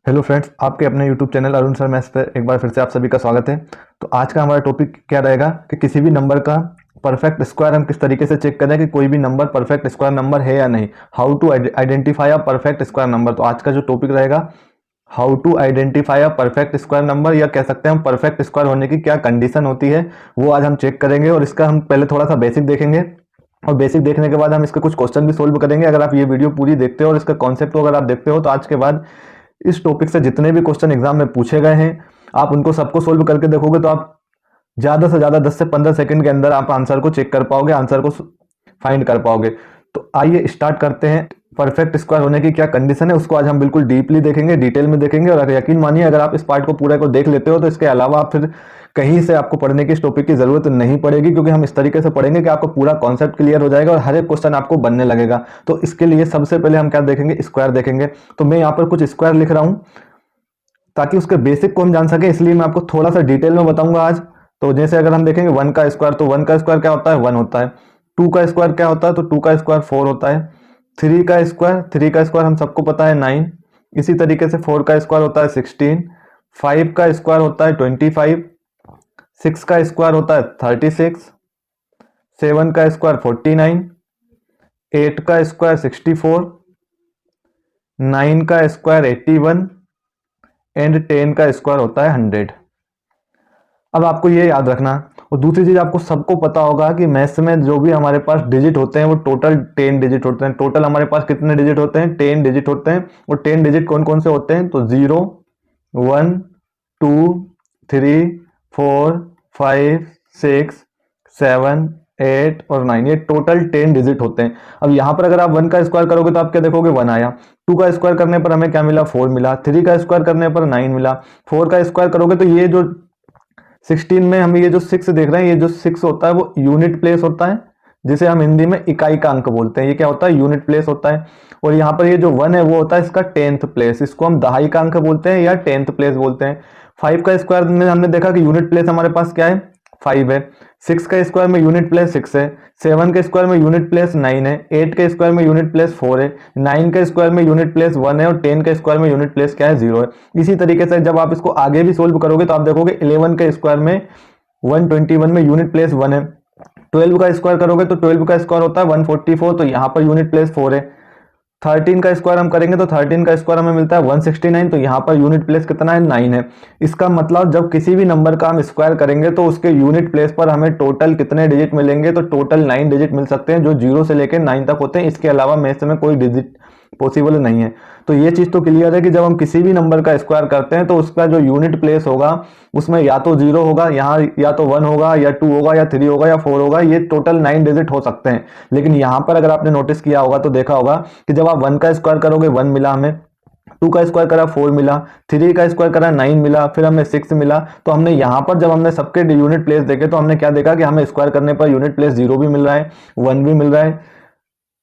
Hello friends, आपके अपने YouTube channel Arun sir maths पर एक बार फिर से आप सभी का स्वागत है। तो आज का हमारा टॉपिक क्या रहेगा कि किसी भी नंबर का परफेक्ट स्क्वायर हम किस तरीके से चेक करें कि कोई भी नंबर परफेक्ट स्क्वायर नंबर है या नहीं। How to identify a perfect square number. तो आज का जो टॉपिक रहेगा how to identify a perfect square number, या कह सकते हैं हम परफेक्ट स्क्वायर होने की क्या कंडीशन होती है, वो आज हम चेक करेंगे। और इसका हम पहले थोड़ा सा बेसिक देखेंगे और बेसिक देखने के बाद हम इसके कुछ क्वेश्चन भी सोल्व करेंगे। अगर आप ये वीडियो पूरी देखते हो और इसका कॉन्सेप्ट को अगर आप देखते हो तो आज के बाद इस टॉपिक से जितने भी क्वेश्चन एग्जाम में पूछे गए हैं आप उनको सबको सोल्व करके देखोगे तो आप ज़्यादा से ज़्यादा 10 से 15 सेकंड के अंदर आप आंसर को चेक कर पाओगे, आंसर को फाइंड कर पाओगे। तो आइए स्टार्ट करते हैं। परफेक्ट स्क्वायर होने की क्या कंडीशन है उसको आज हम बिल्कुल डीपली देखेंगे, डिटेल में देखेंगे। और अगर यकीन मानिए अगर आप इस पार्ट को पूरा को देख लेते हो तो इसके अलावा आप फिर कहीं से आपको पढ़ने की इस टॉपिक की जरूरत नहीं पड़ेगी, क्योंकि हम इस तरीके से पढ़ेंगे कि आपको पूरा कॉन्सेप्ट क्लियर हो जाएगा और हर एक क्वेश्चन आपको बनने लगेगा। तो इसके लिए सबसे पहले हम क्या देखेंगे, स्क्वायर देखेंगे। तो मैं यहाँ पर कुछ स्क्वायर लिख रहा हूँ ताकि उसके बेसिक को हम जान सके, इसलिए मैं आपको थोड़ा सा डिटेल में बताऊंगा आज। तो जैसे अगर हम देखेंगे 1 का स्क्वायर, तो 1 का स्क्वायर क्या होता है, 1 होता है। 2 का स्क्वायर क्या होता है, तो 2 का स्क्वायर 4 होता है। 3 का स्क्वायर हम सबको पता है 9। इसी तरीके से 4 का स्क्वायर होता है 16। 5 का स्क्वायर होता है 25। 6 का स्क्वायर होता है 36। 7 का स्क्वायर 49। 8 का स्क्वायर 64। 9 का स्क्वायर 81 एंड 10 का स्क्वायर होता है 100। अब आपको ये याद रखना। और दूसरी चीज आपको सबको पता होगा कि मैथ्स में जो भी हमारे पास डिजिट होते हैं वो टोटल 10 डिजिट होते हैं। टोटल हमारे पास कितने डिजिट होते हैं, 10 डिजिट होते हैं। और 10 डिजिट कौन कौन से होते हैं, तो 0, 1, 2, 3, 4, 5, 6, 7, 8 और 9, ये टोटल 10 डिजिट होते हैं। अब यहाँ पर अगर आप 1 का स्क्वायर करोगे तो आप क्या देखोगे, 1 आया। 2 का स्क्वायर करने पर हमें क्या मिला, 4 मिला। 3 का स्क्वायर करने पर 9 मिला। 4 का स्क्वायर करोगे तो ये जो 16 में हम ये जो 6 देख रहे हैं, ये जो 6 होता है वो यूनिट प्लेस होता है, जिसे हम हिंदी में इकाई का अंक बोलते हैं। ये क्या होता है, यूनिट प्लेस होता है। और यहाँ पर ये जो 1 है वो होता है इसका 10th प्लेस, इसको हम दहाई का अंक बोलते हैं या 10th प्लेस बोलते हैं। 5 का स्क्वायर में हमने देखा कि यूनिट प्लेस हमारे पास क्या है, 5 है। 6 का स्क्वायर में यूनिट प्लेस 6 है। 7 के स्क्वायर में यूनिट प्लेस 9 है। 8 के स्क्वायर में यूनिट प्लेस 4 है। 9 के स्क्वायर में यूनिट प्लेस 1 है। और 10 के स्क्वायर में यूनिट प्लेस क्या है, 0 है। इसी तरीके से जब आप इसको आगे भी सोल्व करोगे तो आप देखोगे 11 के स्क्वायर में 121 में यूनिट प्लेस 1 है। 12 का स्क्वायर करोगे तो 12 का स्क्वायर होता है 144, तो यहाँ पर यूनिट प्लेस 4 है। 13 का स्क्वायर हम करेंगे तो 13 का स्क्वायर हमें मिलता है 169, तो यहाँ पर यूनिट प्लेस कितना है, 9 है। इसका मतलब जब किसी भी नंबर का हम स्क्वायर करेंगे तो उसके यूनिट प्लेस पर हमें टोटल कितने डिजिट मिलेंगे, तो टोटल 9 डिजिट मिल सकते हैं, जो 0 से लेकर 9 तक होते हैं। इसके अलावा मैथ्स में कोई डिजिट पॉसिबल नहीं है। तो ये चीज तो क्लियर है कि जब हम किसी भी नंबर का स्क्वायर करते हैं तो उसका जो यूनिट प्लेस होगा उसमें या तो 0 होगा, यहाँ या तो 1 होगा, या 2 होगा, या 3 होगा, या 4 होगा। ये टोटल 9 डिजिट हो सकते हैं। लेकिन यहाँ पर अगर आपने नोटिस किया होगा तो देखा होगा कि जब आप 1 का स्क्वायर करोगे 1 मिला हमें, 2 का स्क्वायर करा 4 मिला, 3 का स्क्वायर करा 9 मिला, फिर हमें 6 मिला। तो हमने यहाँ पर जब हमने सबके यूनिट प्लेस देखे तो हमने क्या देखा कि हमें स्क्वायर करने पर यूनिट प्लेस 0 भी मिल रहा है, 1 भी मिल रहा है,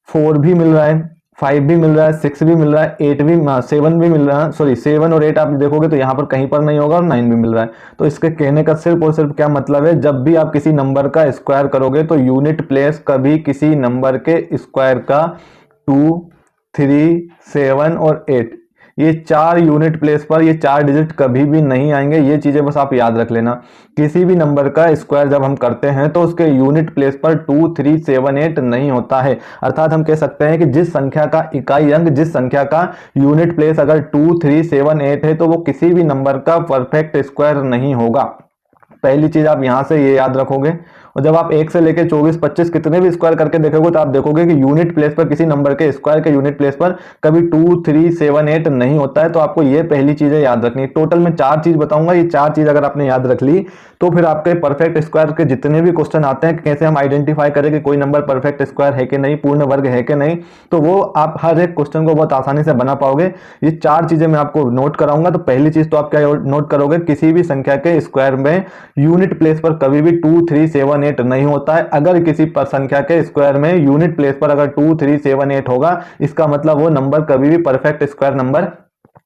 4 भी मिल रहा है, 5 भी मिल रहा है, 6 भी मिल रहा है, 8 भी 7 भी मिल रहा है। सॉरी 7 और 8 आप देखोगे तो यहाँ पर कहीं पर नहीं होगा, और 9 भी मिल रहा है। तो इसके कहने का सिर्फ और सिर्फ क्या मतलब है, जब भी आप किसी नंबर का स्क्वायर करोगे तो यूनिट प्लेस कभी किसी नंबर के स्क्वायर का 2, 3, 7 और 8, ये 4 यूनिट प्लेस पर ये 4 डिजिट कभी भी नहीं आएंगे। ये चीजें बस आप याद रख लेना। किसी भी नंबर का स्क्वायर जब हम करते हैं तो उसके यूनिट प्लेस पर 2, 3, 7, 8 नहीं होता है। अर्थात हम कह सकते हैं कि जिस संख्या का इकाई अंक, जिस संख्या का यूनिट प्लेस अगर 2, 3, 7, 8 है तो वो किसी भी नंबर का परफेक्ट स्क्वायर नहीं होगा। पहली चीज आप यहां से ये याद रखोगे। और जब आप 1 से लेकर 24, 25 कितने भी स्क्वायर करके देखोगे तो आप देखोगे कि यूनिट प्लेस पर किसी नंबर के स्क्वायर के यूनिट प्लेस पर कभी 2, 3, 7, 8 नहीं होता है। तो आपको ये पहली चीजें याद रखनी है। टोटल में 4 चीज बताऊंगा, ये 4 चीज अगर आपने याद रख ली तो फिर आपके परफेक्ट स्क्वायर के जितने भी क्वेश्चन आते हैं, कैसे हम आइडेंटिफाई करें कि कोई नंबर परफेक्ट स्क्वायर है कि नहीं, पूर्ण वर्ग है कि नहीं, तो वो आप हर एक क्वेश्चन को बहुत आसानी से बना पाओगे। ये 4 चीजें मैं आपको नोट कराऊंगा। तो पहली चीज तो आप क्या नोट करोगे, किसी भी संख्या के स्क्वायर में यूनिट प्लेस पर कभी भी 2, 3, 7, 8 नहीं होता है। अगर किसी पर संख्या के स्क्वायर में यूनिट प्लेस पर अगर 2, 3, 7, 8 होगा, इसका मतलब वो नंबर कभी भी परफेक्ट स्क्वायर नंबर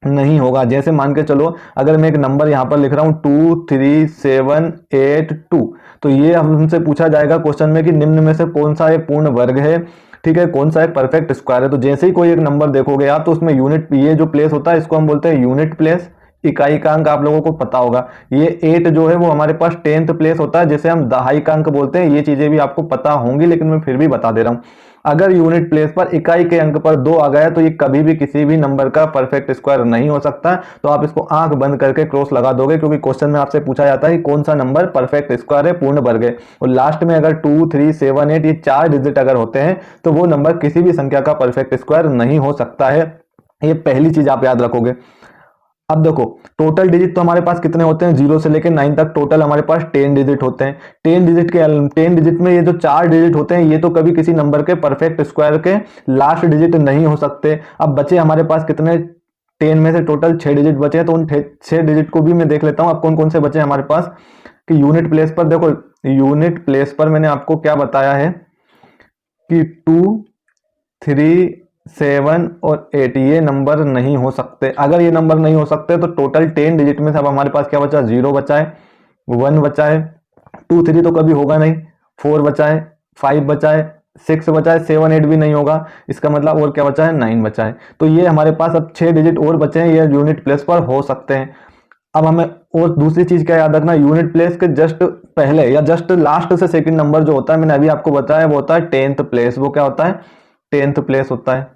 नहीं होगा। जैसे मान के चलो अगर मैं एक नंबर यहां पर लिख रहा हूं 2, 3, 7, 8, 2, तो ये हमसे पूछा जाएगा क्वेश्चन में कि निम्न में से कौन सा एक पूर्ण वर्ग है। ठीक है, कौन सा एक परफेक्ट स्क्वायर है। तो जैसे ही कोई एक नंबर देखोगे आप तो उसमें यूनिट, ये जो प्लेस होता है इसको हम बोलते हैं यूनिट प्लेस। इकाई का अंक आप लोगों को पता होगा, ये 8 जो है वो हमारे पास 10th प्लेस होता है, जिसे हम दहाई का अंक बोलते हैं। ये चीजें भी आपको पता होंगी लेकिन मैं फिर भी बता दे रहा हूं। अगर यूनिट प्लेस पर इकाई के अंक पर 2 आ गया तो ये कभी भी किसी भी नंबर का परफेक्ट स्क्वायर नहीं हो सकता। तो आप इसको आंख बंद करके क्रॉस लगा दोगे, क्योंकि क्वेश्चन में आपसे पूछा जाता है कि कौन सा नंबर परफेक्ट स्क्वायर है, पूर्ण वर्ग है। और लास्ट में अगर 2, 3, 7, 8 ये 4 डिजिट अगर होते हैं तो वो नंबर किसी भी संख्या का परफेक्ट स्क्वायर नहीं हो सकता है। ये पहली चीज आप याद रखोगे। अब देखो, टोटल डिजिट तो हमारे पास कितने होते हैं, 0 से लेकर 9 तक टोटल हमारे पास 10 डिजिट होते हैं। 10 डिजिट में ये जो 4 डिजिट होते हैं ये तो कभी किसी नंबर के परफेक्ट स्क्वायर के लास्ट डिजिट नहीं हो सकते। अब बचे हमारे पास कितने, 10 में से टोटल 6 डिजिट बचे हैं, तो उन 6 डिजिट को भी मैं देख लेता हूं अब कौन कौन से बचे हमारे पास। कि यूनिट प्लेस पर देखो, यूनिट प्लेस पर मैंने आपको क्या बताया है कि 2, 3, 7 और 8 ये नंबर नहीं हो सकते। अगर ये नंबर नहीं हो सकते तो टोटल 10 डिजिट में से अब हमारे पास क्या बचा, 0 बचा है, 1 बचा है, 2, 3 तो कभी होगा नहीं, 4 बचा है, 5 बचा है, 6 बचा है, 7, 8 भी नहीं होगा। इसका मतलब और क्या बचा है, 9 बचा है। तो ये हमारे पास अब 6 डिजिट और बचे हैं, ये यूनिट प्लेस पर हो सकते हैं। अब हमें और दूसरी चीज क्या याद रखना, यूनिट प्लेस के जस्ट पहले या जस्ट लास्ट से सेकंड नंबर जो होता है, मैंने अभी आपको बताया वो होता है 10th प्लेस। वो क्या होता है, 10th प्लेस होता है।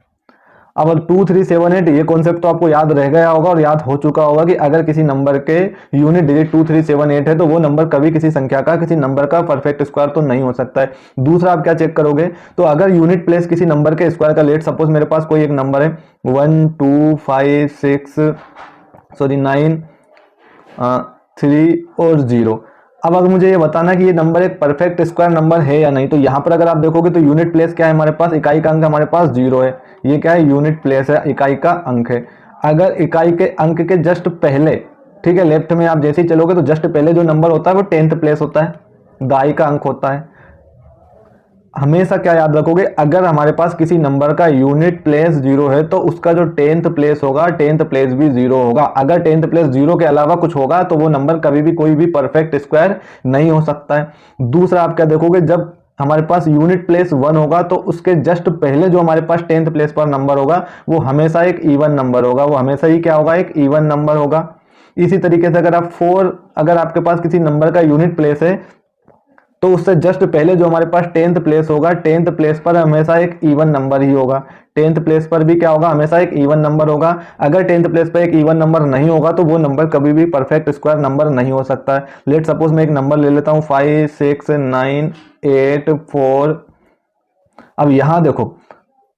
अब 2, 3, 7, 8 ये कॉन्सेप्ट तो आपको याद रह गया होगा और याद हो चुका होगा कि अगर किसी नंबर के यूनिट डिजिट 2, 3, 7, 8 है तो वो नंबर कभी किसी संख्या का, किसी नंबर का परफेक्ट स्क्वायर तो नहीं हो सकता है। दूसरा आप क्या चेक करोगे, तो अगर यूनिट प्लेस किसी नंबर के स्क्वायर का, लेट सपोज मेरे पास कोई एक नंबर है 1, 2, 5, 6 9, 3 और 0। अब अगर मुझे ये बताना कि ये नंबर एक परफेक्ट स्क्वायर नंबर है या नहीं, तो यहां पर अगर आप देखोगे तो यूनिट प्लेस क्या है हमारे पास, इकाई का अंक हमारे पास 0 है। ये क्या है, यूनिट प्लेस है, इकाई का अंक है। अगर इकाई के अंक के जस्ट पहले, ठीक है, लेफ्ट में आप जैसे ही चलोगे तो जस्ट पहले जो नंबर होता है वो 10th प्लेस होता है, दहाई का अंक होता है। हमेशा क्या याद रखोगे, अगर हमारे पास किसी नंबर का यूनिट प्लेस 0 है तो उसका जो 10th प्लेस होगा, 10th प्लेस भी 0 होगा। अगर 10th प्लेस 0 के अलावा कुछ होगा तो वो नंबर कभी भी कोई भी परफेक्ट स्क्वायर नहीं हो सकता है। दूसरा आप क्या देखोगे, जब हमारे पास यूनिट प्लेस 1 होगा तो उसके जस्ट पहले जो हमारे पास 10th प्लेस पर नंबर होगा वो हमेशा एक इवन नंबर होगा, वो हमेशा ही क्या होगा, एक इवन नंबर होगा। इसी तरीके से अगर आप 4, अगर आपके पास किसी नंबर का यूनिट प्लेस है तो उससे जस्ट पहले जो हमारे पास 10th प्लेस होगा, 10th प्लेस पर हमेशा एक इवन नंबर ही होगा। 10th प्लेस पर भी क्या होगा, हमेशा एक इवन नंबर होगा। अगर 10th प्लेस पर एक इवन नंबर नहीं होगा तो वो नंबर कभी भी परफेक्ट स्क्वायर नंबर नहीं हो सकता है। लेट सपोज मैं एक नंबर ले लेता हूं 5, 6, 9, 8, 4। अब यहां देखो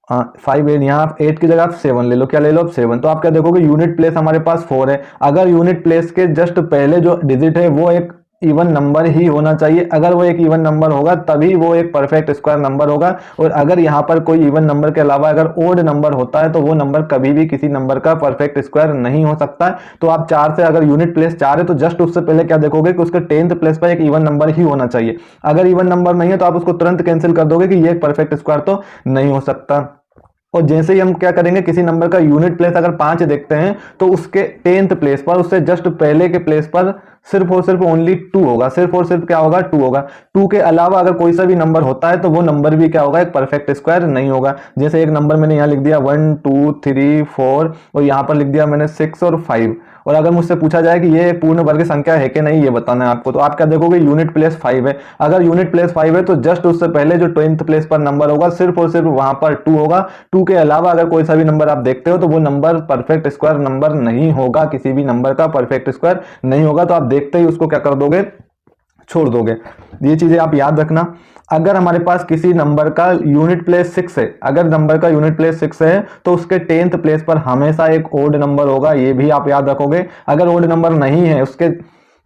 5, 8, यहाँ 8 की जगह आप 7 ले लो, क्या ले लो, अब 7। तो आप क्या देखोगे, यूनिट प्लेस हमारे पास 4 है। अगर यूनिट प्लेस के जस्ट पहले जो डिजिट है वो एक इवन नंबर ही होना चाहिए। अगर वो एक इवन नंबर होगा तभी वो एक परफेक्ट स्क्वायर नंबर होगा। और अगर यहाँ पर कोई इवन नंबर के अलावा अगर ओड नंबर होता है तो वो नंबर कभी भी किसी नंबर का परफेक्ट स्क्वायर नहीं हो सकता। तो आप 4 से, अगर यूनिट प्लेस 4 है तो जस्ट उससे पहले क्या देखोगे कि उसके 10th प्लेस पर एक इवन नंबर ही होना चाहिए। अगर इवन नंबर नहीं है तो आप उसको तुरंत कैंसिल कर दोगे कि ये एक परफेक्ट स्क्वायर तो नहीं हो सकता। और जैसे ही हम क्या करेंगे, किसी नंबर का यूनिट प्लेस अगर 5 देखते हैं तो उसके 10th प्लेस पर, उससे जस्ट पहले के प्लेस पर सिर्फ और सिर्फ ओनली 2 होगा। सिर्फ और सिर्फ क्या होगा, 2 होगा। 2 के अलावा अगर कोई सा भी नंबर होता है तो वो नंबर भी क्या होगा, एक परफेक्ट स्क्वायर नहीं होगा। जैसे एक नंबर मैंने यहाँ लिख दिया 1, 2, 3, 4 और यहाँ पर लिख दिया मैंने 6 और 5। और अगर मुझसे पूछा जाए कि ये पूर्ण वर्ग संख्या है कि नहीं, ये बताना है आपको, तो आप क्या देखोगे, यूनिट प्लेस 5 है। अगर यूनिट प्लेस 5 है तो जस्ट उससे पहले जो 10th प्लेस पर नंबर होगा सिर्फ और सिर्फ वहां पर 2 होगा। 2 के अलावा अगर कोई सा भी नंबर आप देखते हो तो वो नंबर परफेक्ट स्क्वायर नंबर नहीं होगा, किसी भी नंबर का परफेक्ट स्क्वायर नहीं होगा। तो आप देखते ही उसको क्या कर दोगे, छोड़ दोगे। ये चीजें आप याद रखना। अगर हमारे पास किसी नंबर का यूनिट प्लेस 6 है, अगर नंबर का यूनिट प्लेस 6 है तो उसके 10th प्लेस पर हमेशा एक ओड नंबर होगा, ये भी आप याद रखोगे। अगर ओड नंबर नहीं है उसके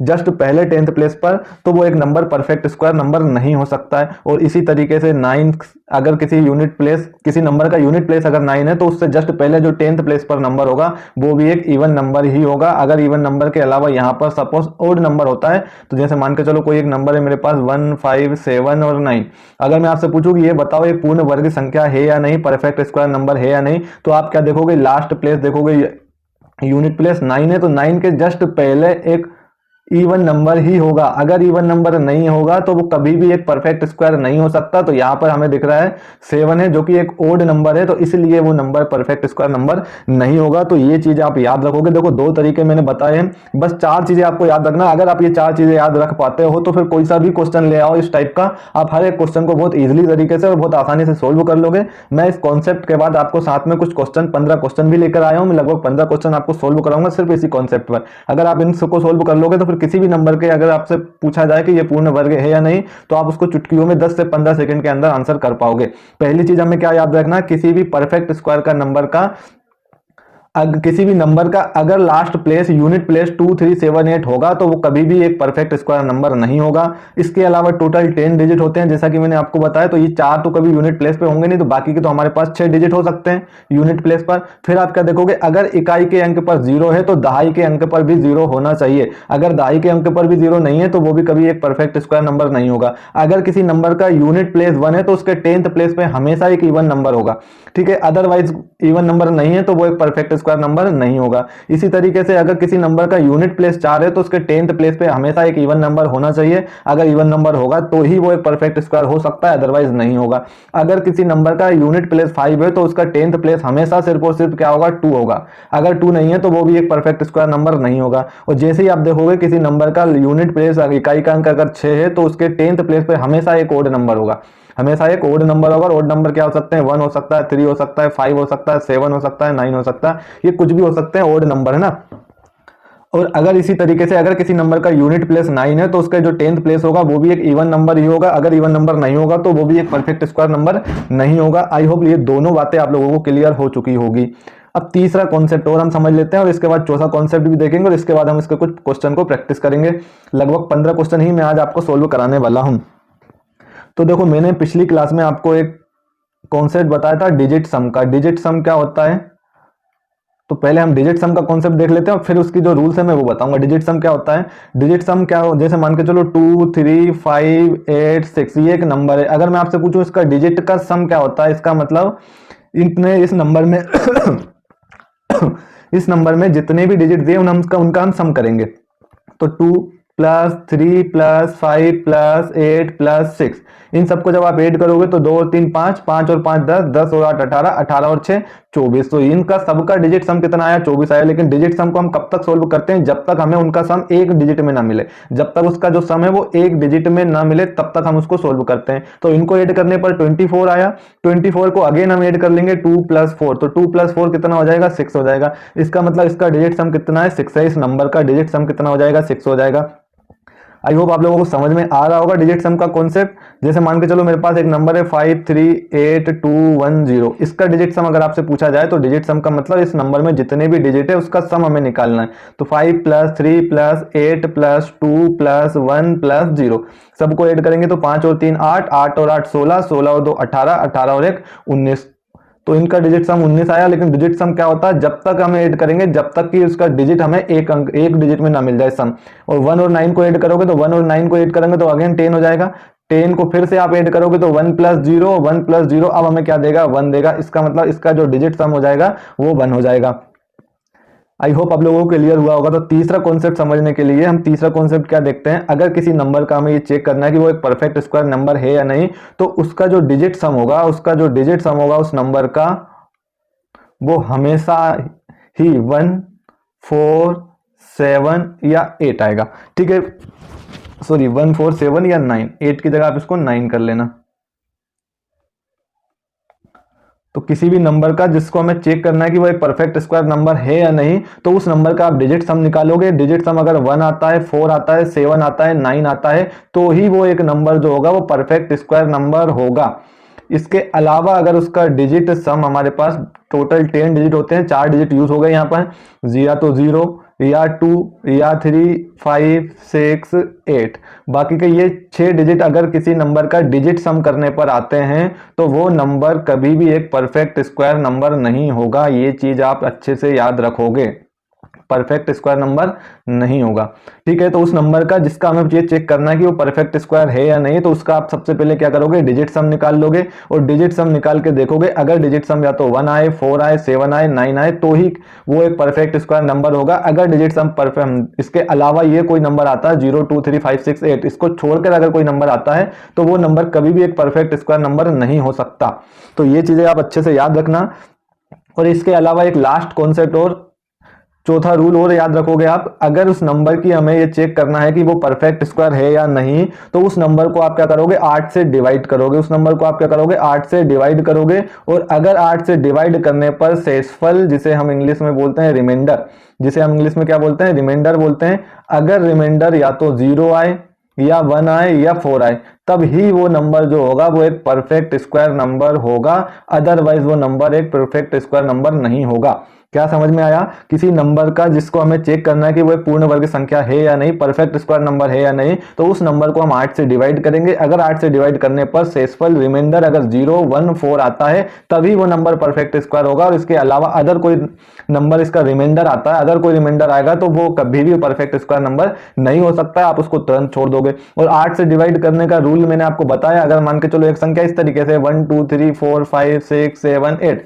जस्ट पहले 10th प्लेस पर तो वो एक नंबर परफेक्ट स्क्वायर नंबर नहीं हो सकता है। और इसी तरीके से 9, अगर किसी यूनिट प्लेस, किसी नंबर का यूनिट प्लेस अगर 9 है तो उससे जस्ट पहले जो 10th प्लेस पर नंबर होगा वो भी एक इवन नंबर ही होगा। अगर इवन नंबर के अलावा यहाँ पर सपोज ओड नंबर होता है, तो जैसे मान के चलो कोई एक नंबर है मेरे पास 1, 5, 7 और 9। अगर मैं आपसे पूछूं कि ये बताओ ये पूर्ण वर्ग संख्या है या नहीं, परफेक्ट स्क्वायर नंबर है या नहीं, तो आप क्या देखोगे, लास्ट प्लेस देखोगे, यूनिट प्लेस 9 है तो 9 के जस्ट पहले एक इवन नंबर ही होगा। अगर इवन नंबर नहीं होगा तो वो कभी भी एक परफेक्ट स्क्वायर नहीं हो सकता। तो यहाँ पर हमें दिख रहा है 7 है जो कि एक ओड नंबर है, तो इसलिए वो नंबर परफेक्ट स्क्वायर नंबर नहीं होगा। तो ये चीज आप याद रखोगे। देखो 2 तरीके मैंने बताए हैं, बस 4 चीजें आपको याद रखना। अगर आप ये 4 चीजें याद रख पाते हो तो फिर कोई सा भी क्वेश्चन ले आओ इस टाइप का, आप हर एक क्वेश्चन को बहुत ईजिली तरीके से और बहुत आसानी से सोल्व कर लोगे। मैं इस कॉन्सेप्ट के बाद आपको साथ में कुछ क्वेश्चन 15 क्वेश्चन भी लेकर आया हूँ। मैं लगभग 15 क्वेश्चन आपको सोल्व कराऊंगा सिर्फ इसी कॉन्सेप्ट पर। अगर आप इन सबको सोल्व कर लोगे तो फिर किसी भी नंबर के अगर आपसे पूछा जाए कि ये पूर्ण वर्ग है या नहीं, तो आप उसको चुटकियों में 10 से 15 सेकंड के अंदर आंसर कर पाओगे। पहली चीज हमें क्या याद रखना है, किसी भी परफेक्ट स्क्वायर का नंबर का किसी भी नंबर का अगर लास्ट प्लेस यूनिट प्लेस 2, 3, 7, 8 होगा तो वो कभी भी एक परफेक्ट स्क्वायर नंबर नहीं होगा। इसके अलावा टोटल 10 डिजिट होते हैं जैसा कि मैंने आपको बताया, तो ये 4 तो कभी यूनिट प्लेस पे होंगे नहीं, तो बाकी के तो हमारे पास 6 डिजिट हो सकते हैं यूनिट प्लेस पर। फिर आप क्या देखोगे, अगर इकाई के अंक पर 0 है तो दहाई के अंक पर भी 0 होना चाहिए। अगर दहाई के अंक पर भी 0 नहीं है तो वो भी कभी एक परफेक्ट स्क्वायर नंबर नहीं होगा। अगर किसी नंबर का यूनिट प्लेस 1 है तो उसके 10th प्लेस पे हमेशा एक इवन नंबर होगा, ठीक है। अदरवाइज इवन नंबर नहीं है तो वो एक परफेक्ट स्क्वायर नंबर नहीं होगा। इसी तरीके से अगर किसी नंबर का यूनिट प्लेस 4 है तो उसके 10th प्लेस पे हमेशा एक इवन नंबर होना चाहिए। अगर इवन नंबर होगा तो ही वो एक परफेक्ट स्क्वायर हो सकता है, अदरवाइज नहीं होगा। अगर किसी नंबर का यूनिट प्लेस 5 है तो उसका 10th प्लेस हमेशा सिर्फ और सिर्फ क्या होगा, 2 होगा। अगर 2 नहीं है तो वो भी एक परफेक्ट स्क्वायर नंबर नहीं होगा। और जैसे ही आप देखोगे किसी नंबर का यूनिट प्लेस इकाई का अंक अगर 6 है तो उसके 10th प्लेस पे हमेशा एक ओड नंबर होगा, हमेशा एक ओड नंबर होगा। ओड नंबर क्या हो सकते हैं, 1 हो सकता है, 3 हो सकता है, 5 हो सकता है, 7 हो सकता है, 9 हो सकता है, ये कुछ भी हो सकते हैं ओड नंबर, है ना। और अगर इसी तरीके से अगर किसी नंबर का यूनिट प्लेस 9 है तो उसका जो 10th प्लेस होगा वो भी एक इवन नंबर ही होगा। अगर इवन नंबर नहीं होगा तो वो भी एक परफेक्ट स्क्वायर नंबर नहीं होगा। आई होप ये दोनों बातें आप लोगों को क्लियर हो चुकी होगी। अब तीसरा कॉन्सेप्ट और हम समझ लेते हैं और इसके बाद चौथा कॉन्सेप्ट भी देखेंगे और इसके बाद हम इसके कुछ क्वेश्चन को प्रैक्टिस करेंगे। लगभग 15 क्वेश्चन ही मैं आज आपको सोल्व कराने वाला हूं। तो देखो मैंने पिछली क्लास में आपको एक कॉन्सेप्ट बताया था डिजिट सम का। डिजिट सम क्या होता है, तो पहले हम डिजिट सम का कॉन्सेप्ट देख लेते हैं और फिर उसकी जो रूल्स है मैं वो बताऊंगा। डिजिट सम क्या होता है, डिजिट सम क्या हो, जैसे मान के चलो 2, 3, 5, 8, 6 ये एक नंबर है। अगर मैं आपसे पूछूं इसका डिजिट का सम क्या होता है, इसका मतलब इतने इस नंबर में इस नंबर में जितने भी डिजिट दिए उनका हम सम करेंगे। तो 2 प्लस 3 प्लस 5 प्लस 8 प्लस 6 इन सबको जब आप ऐड करोगे तो 2 और 3 5, 5 और 5 10, 10 और 8 18, 18 और 6 24। तो इनका सबका डिजिट सम कितना आया, 24 आया। लेकिन डिजिट सम को हम कब तक सोल्व करते हैं, जब तक हमें उनका सम एक डिजिट में ना मिले। जब तक उसका जो सम है वो एक डिजिट में ना मिले तब तक हम उसको सोल्व करते हैं। तो इनको ऐड करने पर 24 आया। 24 को अगेन हम ऐड कर लेंगे 2 प्लस 4, तो 2 प्लस 4 कितना हो जाएगा, 6 हो जाएगा। इसका मतलब इसका डिजिट सम कितना है, 6 है। इस नंबर का डिजिट सम कितना हो जाएगा, 6 हो जाएगा। आई होप आप लोगों को समझ में आ रहा होगा डिजिट सम का कॉन्सेप्ट। जैसे मान के चलो मेरे पास एक नंबर है 5382110। इसका डिजिट सम अगर आपसे पूछा जाए तो डिजिट सम का मतलब इस नंबर में जितने भी डिजिट है उसका सम हमें निकालना है। तो 5 plus 3 plus 8 plus 2 plus 1 plus 0 सबको ऐड करेंगे तो 5 और 3 8, 8 और 8 16, 16 और 2 18, 18 और 1 19। तो इनका डिजिट सम 19 आया। लेकिन डिजिट सम क्या होता है, जब तक हमें ऐड करेंगे जब तक कि उसका डिजिट हमें एक डिजिट में ना मिल जाए सम। और 1 और 9 को ऐड करोगे तो 1 और 9 को ऐड करेंगे तो अगेन 10 हो जाएगा। 10 को फिर से आप ऐड करोगे तो 1 प्लस 0, 1 प्लस 0 अब हमें क्या देगा, 1 देगा। इसका मतलब इसका जो डिजिट सम हो जाएगा वो 1 हो जाएगा। आई होप आप लोगों को क्लियर हुआ होगा। तो तीसरा कॉन्सेप्ट समझने के लिए हम तीसरा कॉन्सेप्ट क्या देखते हैं, अगर किसी नंबर का हमें ये चेक करना है कि वो एक परफेक्ट स्क्वायर नंबर है या नहीं, तो उसका जो डिजिट सम होगा उस नंबर का वो हमेशा ही 1, 4, 7 या 8 आएगा, ठीक है। सॉरी 1, 4, 7 या 9, 8 की जगह आप इसको 9 कर लेना। तो किसी भी नंबर का जिसको हमें चेक करना है कि वो एक परफेक्ट स्क्वायर नंबर है या नहीं, तो उस नंबर का आप डिजिट सम निकालोगे। डिजिट सम अगर 1 आता है, 4 आता है, 7 आता है, 9 आता है, तो ही वो एक नंबर जो होगा वो परफेक्ट स्क्वायर नंबर होगा। इसके अलावा अगर उसका डिजिट सम हमारे पास टोटल 10 डिजिट होते हैं, 4 डिजिट यूज हो गए यहाँ पर, या तो 0 या 2 या 3, 5, 6, 8, बाकी के ये 6 डिजिट अगर किसी नंबर का डिजिट सम करने पर आते हैं तो वो नंबर कभी भी एक परफेक्ट स्क्वायर नंबर नहीं होगा। ये चीज आप अच्छे से याद रखोगे, परफेक्ट स्क्वायर नंबर नहीं होगा। ठीक है, तो उस नंबर का जिसका हमें ये चेक करना है कि वो परफेक्ट स्क्वायर है या नहीं, तो उसका आप सबसे पहले क्या करोगे, डिजिट सम निकाल लोगे और डिजिट सम निकाल के देखोगे, अगर डिजिट सम या तो 1 आए, 4 आए, 7 आए, 9 आए तो ही वो एक परफेक्ट स्क्वायर नंबर होगा। अगर डिजिट सम परफेक्ट, इसके अलावा ये कोई नंबर आता है 0 2 3 5 6 8, इसको छोड़कर अगर कोई नंबर आता है तो वो नंबर कभी भी एक परफेक्ट स्क्वायर नंबर नहीं हो सकता। तो ये चीजें आप अच्छे से याद रखना। और इसके अलावा एक लास्ट कॉन्सेप्ट और चौथा रूल और याद रखोगे आप, अगर उस नंबर की हमें ये चेक करना है कि वो परफेक्ट स्क्वायर है या नहीं, तो उस नंबर को आप क्या करोगे, 8 से डिवाइड करोगे। उस नंबर को आप क्या करोगे, 8 से डिवाइड करोगे। और अगर 8 से डिवाइड करने पर शेषफल, जिसे हम इंग्लिश में बोलते हैं रिमाइंडर, जिसे हम इंग्लिश में क्या बोलते हैं, रिमाइंडर बोलते हैं, अगर रिमाइंडर या तो 0 आए या 1 आए या 4 आए, तब ही वो नंबर जो होगा वो एक परफेक्ट स्क्वायर नंबर होगा। अदरवाइज वो नंबर एक परफेक्ट स्क्वायर नंबर नहीं होगा। क्या समझ में आया? किसी नंबर का जिसको हमें चेक करना है कि वो एक पूर्ण वर्ग संख्या है या नहीं, परफेक्ट स्क्वायर नंबर है या नहीं, तो उस नंबर को हम 8 से डिवाइड करेंगे। अगर 8 से डिवाइड करने पर शेषफल रिमाइंडर अगर 0 1 4 आता है, तभी वो नंबर परफेक्ट स्क्वायर होगा। और इसके अलावा अदर कोई नंबर इसका रिमाइंडर आता है, अदर कोई रिमाइंडर आएगा तो वो कभी भी परफेक्ट स्क्वायर नंबर नहीं हो सकता है, आप उसको तुरंत छोड़ दोगे। और 8 से डिवाइड करने का रूल मैंने आपको बताया। अगर मान के चलो एक संख्या इस तरीके से 1 2 3 4 5 6 7 8,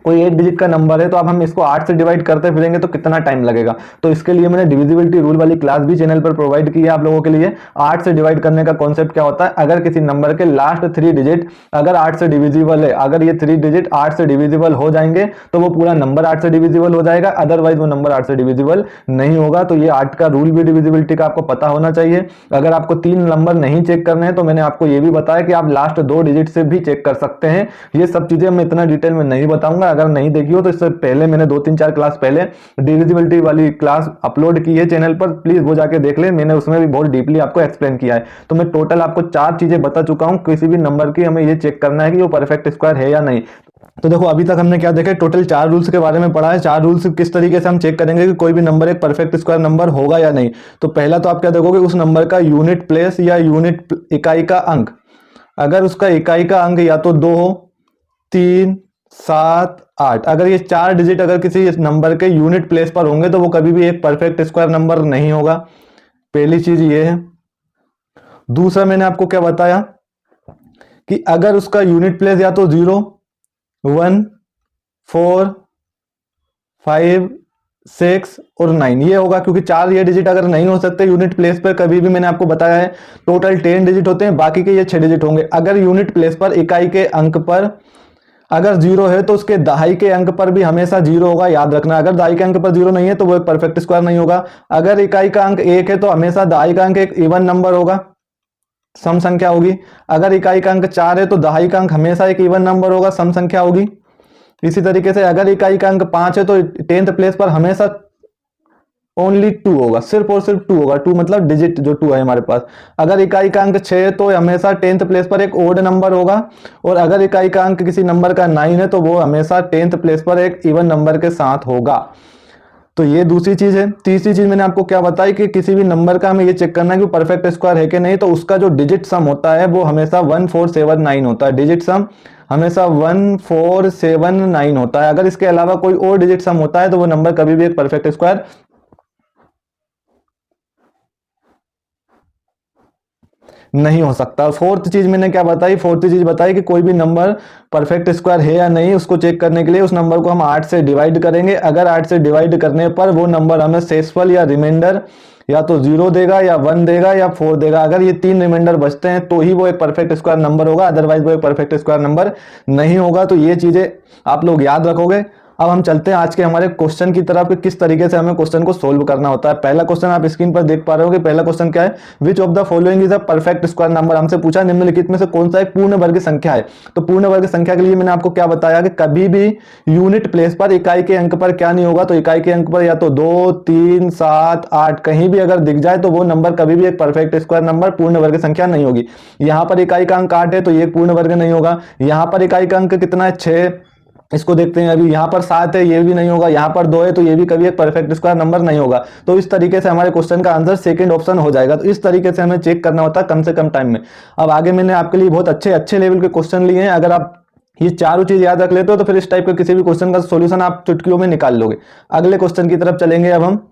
कोई 8 डिजिट का नंबर है, तो अब हम इसको 8 से डिवाइड करते फिरेंगे तो कितना टाइम लगेगा। तो इसके लिए मैंने डिविजिबिलिटी रूल वाली क्लास भी चैनल पर प्रोवाइड की है आप लोगों के लिए। 8 से डिवाइड करने का कॉन्सेप्ट क्या होता है, अगर किसी नंबर के लास्ट 3 डिजिट अगर 8 से डिविजिबल है, अगर ये 3 डिजिट 8 से डिविजिबल हो जाएंगे तो वो पूरा नंबर 8 से डिविजिबल हो जाएगा, अदरवाइज वो नंबर 8 से डिविजिबल नहीं होगा। तो ये 8 का रूल भी डिविजिबिलिटी का आपको पता होना चाहिए। अगर आपको 3 नंबर नहीं चेक करने हैं तो मैंने आपको ये भी बताया कि आप लास्ट 2 डिजिट से भी चेक कर सकते हैं। ये सब चीजें मैं इतना डिटेल में नहीं बताऊंगा, अगर नहीं देखी हो तो इससे पहले मैंने 2-3-4 क्लास पहले डिविजिबिलिटी वाली क्लास अपलोड की है चैनल पर, प्लीज वो जाके देख ले, मैंने उसमें भी बहुत डीपली आपको एक्सप्लेन किया है। तो मैं टोटल आपको 4 चीजें बता चुका हूं, किसी भी नंबर की हमें ये चेक करना है कि वो परफेक्ट स्क्वायर है या नहीं। तो देखो अभी तक हमने क्या देखा, टोटल 4 रूल्स के बारे में पढ़ा है। 4 रूल्स किस तरीके से हम चेक करेंगे कि कोई भी नंबर एक परफेक्ट स्क्वायर नंबर होगा या नहीं। तो पहला तो आप क्या देखोगे, उस नंबर का यूनिट प्लेस या यूनिट इकाई का अंक, अगर उसका इकाई का अंक या तो 2 3 7 8, अगर ये 4 डिजिट अगर किसी नंबर के यूनिट प्लेस पर होंगे तो वो कभी भी एक परफेक्ट स्क्वायर नंबर नहीं होगा। पहली चीज ये है। दूसरा मैंने आपको क्या बताया कि अगर उसका यूनिट प्लेस या तो 0 1 4 5 6 और 9 ये होगा, क्योंकि 4 ये डिजिट अगर नहीं हो सकते यूनिट प्लेस पर कभी भी, मैंने आपको बताया है टोटल 10 डिजिट होते हैं, बाकी के ये 6 डिजिट होंगे। अगर यूनिट प्लेस पर इकाई के अंक पर अगर 0 है तो उसके दहाई के अंक पर भी हमेशा 0 होगा, याद रखना। अगर दहाई के अंक पर 0 नहीं है तो वो एक परफेक्ट स्क्वायर नहीं होगा। अगर इकाई का अंक 1 है तो हमेशा दहाई का अंक एक इवन नंबर होगा, सम संख्या होगी। अगर इकाई का अंक 4 है तो दहाई का अंक हमेशा एक इवन नंबर होगा, सम संख्या होगी। इसी तरीके से अगर इकाई का अंक 5 है तो 10th प्लेस पर हमेशा ओनली 2 होगा, सिर्फ और सिर्फ 2 होगा। 2 मतलब डिजिट जो 2 है हमारे पास। अगर इकाई का अंक 6 है तो हमेशा 10th प्लेस पर एक ओड नंबर होगा। और अगर इकाई का अंक किसी नंबर का 9 है तो वो हमेशा 10th प्लेस पर एक इवन नंबर के साथ होगा। तो ये दूसरी चीज है। तीसरी चीज मैंने आपको क्या बताई कि किसी भी नंबर का हमें ये चेक करना है कि परफेक्ट स्क्वायर है कि नहीं, तो उसका जो डिजिट सम होता है वो हमेशा 1479 होता है। डिजिट सम हमेशा 1479 होता है। अगर इसके अलावा कोई और डिजिट सम होता है तो वो नंबर कभी भी एक परफेक्ट स्क्वायर नहीं हो सकता। फोर्थ चीज मैंने क्या बताई, फोर्थ चीज बताई कि कोई भी नंबर परफेक्ट स्क्वायर है या नहीं, उसको चेक करने के लिए उस नंबर को हम 8 से डिवाइड करेंगे। अगर 8 से डिवाइड करने पर वो नंबर हमें शेषफल या रिमाइंडर या तो 0 देगा या 1 देगा या 4 देगा। अगर ये 3 रिमाइंडर बचते हैं तो ही वो एक परफेक्ट स्क्वायर नंबर होगा, अदरवाइज वो एक परफेक्ट स्क्वायर नंबर नहीं होगा। तो ये चीजें आप लोग याद रखोगे। अब हम चलते हैं आज के हमारे क्वेश्चन की तरफ कि किस तरीके से हमें क्वेश्चन को सोल्व करना होता है। पहला क्वेश्चन आप स्क्रीन पर देख पा रहे हो कि पहला क्वेश्चन क्या है, which of the following is a perfect square number. हमसे पूछा निम्नलिखित में से कौन सा एक पूर्ण वर्ग संख्या है। तो पूर्ण वर्ग संख्या के लिए मैंने आपको क्या बताया कि कभी भी यूनिट प्लेस पर इकाई के अंक पर क्या नहीं होगा, तो इकाई के अंक पर या तो 2 3 7 8 कहीं भी अगर दिख जाए तो वो नंबर कभी भी एक परफेक्ट स्क्वायर नंबर पूर्ण वर्ग संख्या नहीं होगी। यहां पर इकाई का अंक 8 है तो ये पूर्ण वर्ग नहीं होगा। यहां पर इकाई का अंक कितना है, 6, इसको देखते हैं अभी। यहाँ पर 7 है, ये भी नहीं होगा। यहाँ पर 2 है तो ये भी कभी एक परफेक्ट स्क्वायर नंबर नहीं होगा। तो इस तरीके से हमारे क्वेश्चन का आंसर सेकंड ऑप्शन हो जाएगा। तो इस तरीके से हमें चेक करना होता है कम से कम टाइम में। अब आगे मैंने आपके लिए बहुत अच्छे लेवल के क्वेश्चन लिए हैं। अगर आप ये चारों चीज याद रख लेते हो तो फिर इस टाइप के किसी भी क्वेश्चन का सॉल्यूशन आप चुटकियों में निकाल लोगे। अगले क्वेश्चन की तरफ चलेंगे अब हम।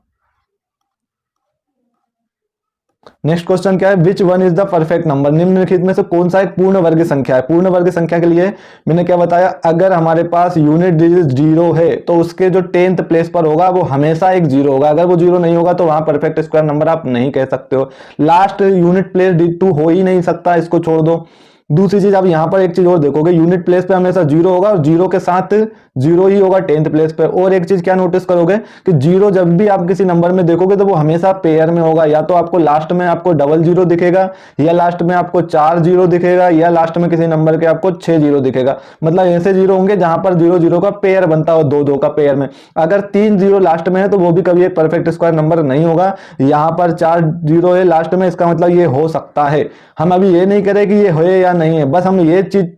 नेक्स्ट क्वेश्चन क्या है, which one is the perfect number, निम्नलिखित में से कौन सा एक पूर्ण वर्ग संख्या है। पूर्ण वर्ग संख्या के लिए मैंने क्या बताया, अगर हमारे पास यूनिट डिजिट जीरो है तो उसके जो 10th प्लेस पर होगा वो हमेशा एक जीरो होगा। अगर वो जीरो नहीं होगा तो वहां परफेक्ट स्क्वायर नंबर आप नहीं कह सकते हो। लास्ट यूनिट प्लेस टू हो ही नहीं सकता, इसको छोड़ दो। दूसरी चीज आप यहां पर एक चीज और देखोगे, यूनिट प्लेस पे हमेशा जीरो होगा और जीरो के साथ जीरो ही होगा 10th प्लेस पे। और एक चीज क्या नोटिस करोगे कि जीरो जब भी आप किसी नंबर में देखोगे तो वो हमेशा पेयर में होगा, या तो आपको लास्ट में आपको डबल जीरो दिखेगा, या लास्ट में आपको 4 जीरो दिखेगा, या लास्ट में किसी नंबर के आपको 6 जीरो दिखेगा। मतलब ऐसे जीरो होंगे जहां पर जीरो जीरो का पेयर बनता हो, दो दो का पेयर में। अगर 3 जीरो लास्ट में है तो वो भी कभी एक परफेक्ट स्क्वायर नंबर नहीं होगा। यहां पर 4 जीरो है लास्ट में, इसका मतलब ये हो सकता है। हम अभी ये नहीं करें कि ये है या नहीं है, बस हम ये चीज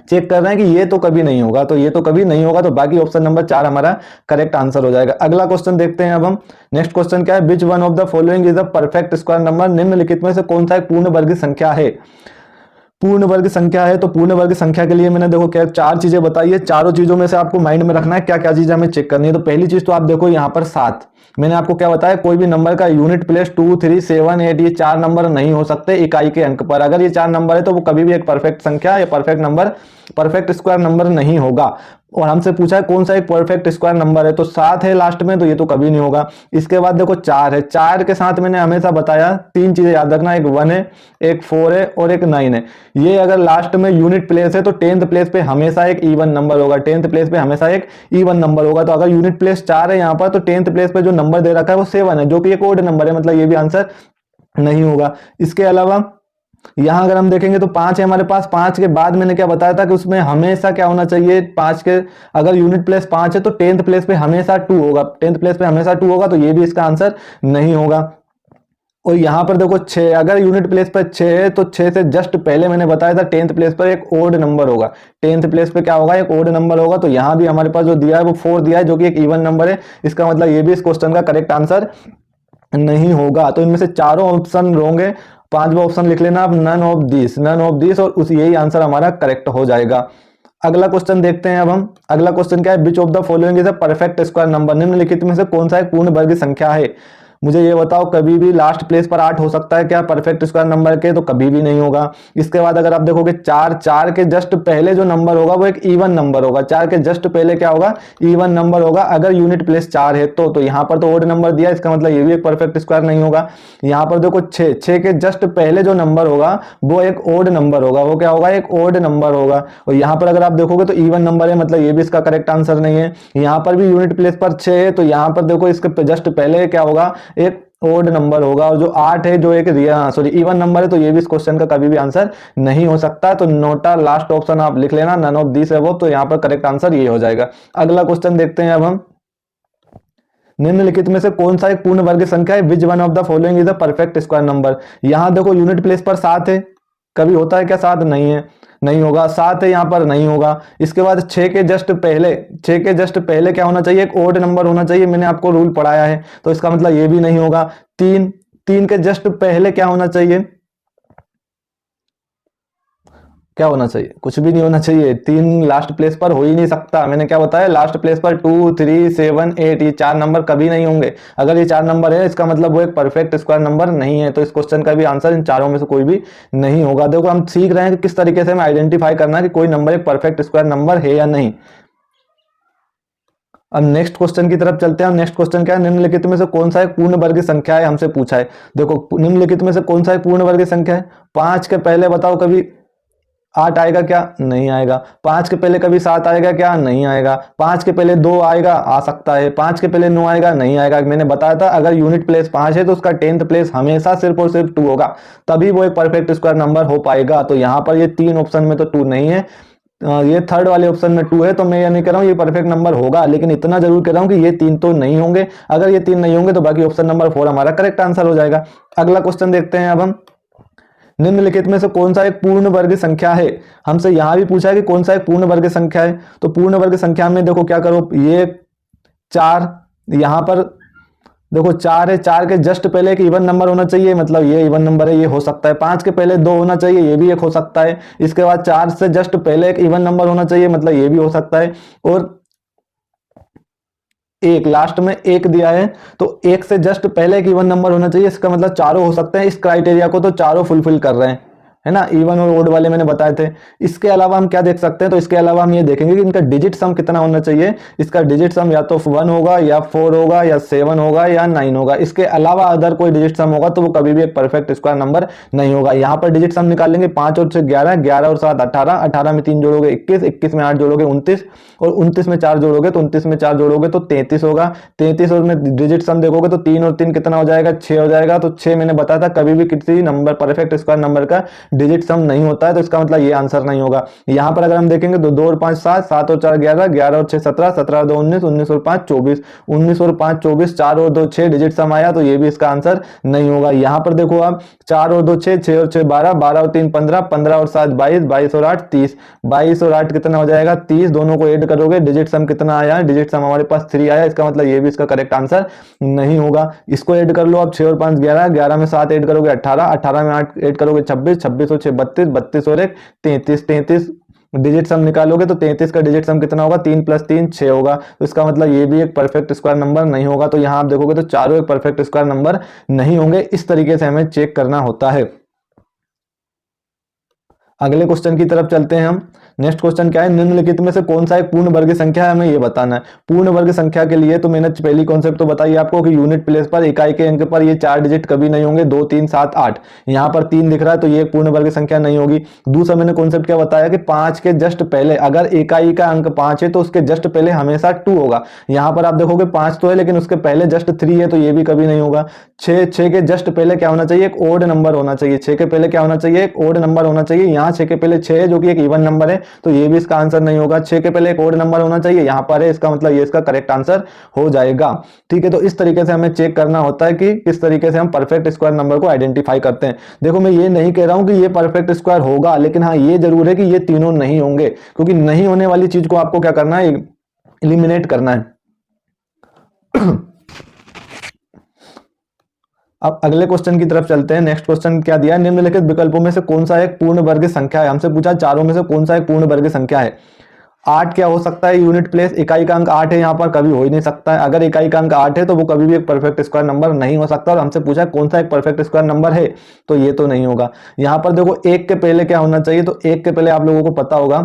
चेक कर रहे हैं कि ये तो कभी नहीं होगा, तो ये तो कभी नहीं होगा, तो बाकी ऑप्शन नंबर 4 हमारा करेक्ट आंसर हो जाएगा। अगला क्वेश्चन देखते हैं अब हम। नेक्स्ट क्वेश्चन क्या है, which one of the following is the perfect square number, निम्नलिखित में से कौन सा एक पूर्ण वर्ग संख्या है। पूर्ण वर्ग संख्या है तो पूर्ण वर्ग संख्या के लिए मैंने देखो क्या 4 चीजें बताई है। चारों चीजों में से आपको माइंड में रखना है क्या क्या चीजें हमें चेक करनी है। तो पहली चीज तो आप देखो यहाँ पर 7, मैंने आपको क्या बताया, कोई भी नंबर का यूनिट प्लेस 2, 3, 7, 8 ये 4 नंबर नहीं हो सकते इकाई के अंक पर। अगर ये 4 नंबर है तो वो कभी भी एक परफेक्ट संख्या या perfect number, perfect square number नहीं होगा। और हमसे पूछा है कौन सा एक परफेक्ट स्क्वायर नंबर है, तो 7 है लास्ट में, तो ये तो कभी नहीं होगा। इसके बाद देखो 4 है, 4 के साथ मैंने हमेशा बताया 3 चीजें याद रखना, एक 1 है, एक 4 है और एक 9 है। ये अगर लास्ट में यूनिट प्लेस है तो 10th प्लेस पे हमेशा एक इवन नंबर होगा, 10th प्लेस पे हमेशा एक इवन नंबर होगा। तो अगर यूनिट प्लेस 4 है यहाँ पर तो 10th प्लेस पे जो नंबर दे रखा है वो 7 है, जो कि एक ओड नंबर है, मतलब ये भी आंसर नहीं होगा। इसके अलावा यहां अगर हम देखेंगे तो 5 है हमारे पास, 5 के बाद मैंने क्या बताया था कि उसमें हमेशा क्या होना चाहिए, 5 के अगर यूनिट प्लेस 5 है तो 10th प्लेस पे हमेशा 2 होगा, 10th प्लेस पे हमेशा 2 होगा, तो ये भी इसका आंसर नहीं होगा। और यहां पर देखो 6, अगर यूनिट प्लेस पर 6 है तो 6 से जस्ट पहले मैंने बताया था 10th प्लेस पर एक ओड नंबर होगा, 10th प्लेस पे क्या होगा, एक ओड नंबर होगा। तो यहां भी हमारे पास जो दिया है वो 4 दिया है, जो कि एक इवन नंबर है। इसका मतलब ये भी इस क्वेश्चन का करेक्ट आंसर नहीं होगा। तो इनमें से चारों ऑप्शन रॉन्ग है। 5वां ऑप्शन लिख लेना आप, none of this, none of this, और उस यही आंसर हमारा करेक्ट हो जाएगा। अगला क्वेश्चन देखते हैं अब हम। अगला क्वेश्चन क्या है, which of the following is a perfect square number, निम्नलिखित में से कौन सा एक पूर्ण वर्ग संख्या है। मुझे ये बताओ, कभी भी लास्ट प्लेस पर 8 हो सकता है क्या परफेक्ट स्क्वायर नंबर के, तो कभी भी नहीं होगा। इसके बाद अगर आप देखोगे 4 के जस्ट पहले जो नंबर होगा वो एक इवन नंबर होगा, 4 के जस्ट पहले क्या होगा, इवन नंबर होगा। अगर यूनिट प्लेस 4 है तो यहाँ पर तो ओड नंबर दिया, इसका मतलब ये भी एक परफेक्ट स्क्वायर नहीं होगा। यहाँ पर देखो 6 के जस्ट पहले जो नंबर होगा वो एक ओड नंबर होगा, वो क्या होगा, एक ओड नंबर होगा। और यहाँ पर अगर आप देखोगे तो इवन नंबर है, मतलब ये भी इसका करेक्ट आंसर नहीं है। यहाँ पर भी यूनिट प्लेस पर 6 है तो यहाँ पर देखो इसके जस्ट पहले क्या होगा, एक ओड नंबर होगा। और जो 8 है जो एक इवन नंबर है, तो ये भी इस क्वेश्चन का कभी भी आंसर नहीं हो सकता। तो नोटा लास्ट ऑप्शन आप लिख लेना, नन ऑफ दिस है वो, तो यहाँ पर करेक्ट आंसर ये हो जाएगा। अगला क्वेश्चन देखते हैं अब हम। निम्नलिखित में से कौन सा एक पूर्ण वर्ग संख्या है, which one of the following is the perfect square number. यहां देखो यूनिट प्लेस पर 7 है, कभी होता है क्या 7, नहीं है, नहीं होगा। 7 है यहाँ पर, नहीं होगा। इसके बाद 6 के जस्ट पहले क्या होना चाहिए, एक ओड नंबर होना चाहिए, मैंने आपको रूल पढ़ाया है, तो इसका मतलब ये भी नहीं होगा। 3 के जस्ट पहले क्या होना चाहिए, क्या होना चाहिए, कुछ भी नहीं होना चाहिए। 3 लास्ट प्लेस पर हो ही नहीं सकता, मैंने क्या बताया, लास्ट प्लेस पर 2, 3, 7, 8 ये 4 नंबर कभी नहीं होंगे। अगर ये 4 नंबर है इसका मतलब वो एक परफेक्ट स्क्वायर नंबर नहीं है। तो इस क्वेश्चन का भी आंसर इन चारों में से कोई भी नहीं होगा। देखो हम सीख रहे हैं कि किस तरीके से हमें आइडेंटिफाई करना है कि कोई नंबर एक परफेक्ट स्क्वायर नंबर है या नहीं। अब नेक्स्ट क्वेश्चन की तरफ चलते हैं। नेक्स्ट क्वेश्चन क्या है, निम्नलिखित में से कौन सा एक पूर्ण वर्ग संख्या है, हमसे पूछा है। देखो निम्नलिखित में से कौन सा एक पूर्ण वर्ग संख्या है। 5 के पहले बताओ कभी 8 आएगा क्या, नहीं आएगा। 5 के पहले कभी 7 आएगा क्या, नहीं आएगा। 5 के पहले 2 आएगा, आ सकता है। 5 के पहले 9 आएगा, नहीं आएगा। मैंने बताया था अगर यूनिट प्लेस 5 है तो उसका 10th प्लेस हमेशा सिर्फ और सिर्फ 2 होगा, तभी वो एक परफेक्ट स्क्वायर नंबर हो पाएगा। तो यहाँ पर ये 3 ऑप्शन में तो 2 नहीं है, ये थर्ड वाले ऑप्शन में 2 है। तो मैं ये नहीं कह रहा हूँ ये परफेक्ट नंबर होगा, लेकिन इतना जरूर कह रहा हूँ कि ये 3 तो नहीं होंगे। अगर ये 3 नहीं होंगे तो बाकी ऑप्शन नंबर 4 हमारा करेक्ट आंसर हो जाएगा। अगला क्वेश्चन देखते हैं अब हम। निम्नलिखित में से कौन सा एक पूर्ण वर्ग संख्या है। हमसे यहां भी पूछा है कि कौन सा एक पूर्ण वर्ग संख्या है। तो पूर्ण वर्ग संख्या में देखो क्या करो, ये 4 यहां पर देखो 4 है, 4 के जस्ट पहले एक इवन नंबर होना चाहिए, मतलब ये इवन नंबर है, ये हो सकता है। 5 के पहले 2 होना चाहिए, ये भी एक हो सकता है। इसके बाद 4 से जस्ट पहले एक इवन नंबर होना चाहिए, मतलब ये भी हो सकता है। और एक लास्ट में एक दिया है, तो एक से जस्ट पहले एक इवन नंबर होना चाहिए, इसका मतलब चारों हो सकते हैं। इस क्राइटेरिया को तो चारों फुलफिल कर रहे हैं, है ना। इवन और ओड वाले मैंने बताए थे। इसके अलावा हम क्या देख सकते हैं, तो इसके अलावा हम ये देखेंगे कि इनका डिजिट सम कितना होना चाहिए। इसका डिजिट सम या तो 1 होगा या 4 होगा या 7 होगा या 9 होगा। इसके अलावा अदर कोई डिजिट सम होगा तो वो कभी भी एक परफेक्ट स्क्वायर नंबर नहीं होगा। यहाँ पर डिजिट सम निकालेंगे, 5 और 6 11, 11 और 7 18, 18 में 3 जोड़ोगे 21, 21 में 8 जोड़ोगे 29, और 29 में 4 जोड़ोगे तो 29 में 4 जोड़ोगे तो 33 होगा। 33 और में डिजिट सम देखोगे तो 3 और 3 कितना हो जाएगा, 6 हो जाएगा। तो 6 मैंने बताया था कभी भी किसी नंबर परफेक्ट स्क्वायर नंबर का डिजिट सम नहीं होता है, तो इसका मतलब ये आंसर नहीं होगा। यहाँ पर अगर हम देखेंगे तो 2 और 5 7, 7 और 4 11, 11 और 6 17, 17 और 2 19, 19 और 5 24, 19 और 5 24, 4 और 2 6 डिजिट सम आया, तो ये भी इसका आंसर नहीं होगा। यहाँ पर देखो आप 4 और 2 6, 6 और 6 12, 12 और 3 15, 15 और 7 22, 22 और 8 30, 22 और 8 कितना हो जाएगा 30। दोनों को ऐड करोगे, डिजिट सम कितना आया, डिजिट सम हमारे पास 3 आया, इसका मतलब ये भी इसका करेक्ट आंसर नहीं होगा। इसको ऐड कर लो आप, 6 और 5 11, 11 में 7 ऐड करोगे 18, 18 में 8 ऐड करोगे 26, 26 और 6 32, 32 और 1 33, 33 डिजिट सम निकालोगे तो 33 का डिजिट सम कितना होगा, 3 + 3 6 होगा। तो इसका मतलब ये भी एक परफेक्ट स्क्वायर नंबर नहीं होगा। तो यहाँ आप देखोगे तो चारों एक परफेक्ट स्क्वायर नंबर नहीं होंगे। इस तरीके से हमें चेक करना होता है। अगले क्वेश्चन की तरफ चलते हैं हम। नेक्स्ट क्वेश्चन क्या है, निम्नलिखित में से कौन सा एक पूर्ण वर्ग संख्या है, हमें ये बताना है। पूर्ण वर्ग संख्या के लिए तो मैंने पहली कॉन्सेप्ट तो बताई आपको कि यूनिट प्लेस पर इकाई के अंक पर ये 4 डिजिट कभी नहीं होंगे, 2 3 7 8। यहाँ पर 3 दिख रहा है तो ये एक पूर्ण वर्ग संख्या नहीं होगी। दूसरा मैंने कॉन्सेप्ट क्या बताया कि 5 के जस्ट पहले अगर इकाई का अंक 5 है तो उसके जस्ट पहले हमेशा 2 होगा। यहाँ पर आप देखोगे 5 तो है लेकिन उसके पहले जस्ट 3 है, तो ये भी कभी नहीं होगा। 6 के जस्ट पहले क्या होना चाहिए, एक ओड नंबर होना चाहिए। 6 के पहले क्या होना चाहिए, एक ओड नंबर होना चाहिए। यहाँ 6 के पहले 6 है जो कि एक इवन नंबर है, तो ये भी इसका आंसर नहीं होगा। 6 के पहले एक ओड नंबर होना चाहिए, यहाँ पर है, इसका मतलब ये इसका करेक्ट आंसर हो जाएगा। ठीक है, तो इस तरीके से हमें चेक करना होता है कि किस तरीके से हम परफेक्ट स्क्वायर नंबर को आइडेंटिफाई करते हैं। देखो मैं ये नहीं कह रहा हूं कि ये परफेक्ट स्क्वायर होगा, लेकिन हाँ ये जरूर है कि ये तीनों नहीं होंगे, क्योंकि नहीं होने वाली चीज को आपको क्या करना है, एलिमिनेट करना है। अब अगले क्वेश्चन की तरफ चलते हैं। नेक्स्ट क्वेश्चन क्या दिया है, निम्नलिखित विकल्पों में से कौन सा एक पूर्ण वर्ग संख्या है। हमसे पूछा चारों में से कौन सा एक पूर्ण वर्ग संख्या है। 8 क्या हो सकता है, यूनिट प्लेस इकाई का अंक 8 है, यहाँ पर कभी हो ही नहीं सकता है। अगर इकाई का अंक 8 है तो वो कभी भी एक परफेक्ट स्क्वायर नंबर नहीं हो सकता। और हमसे पूछा कौन सा एक परफेक्ट स्क्वायर नंबर है, तो ये तो नहीं होगा। यहाँ पर देखो 1 के पहले क्या होना चाहिए, तो 1 के पहले आप लोगों को पता होगा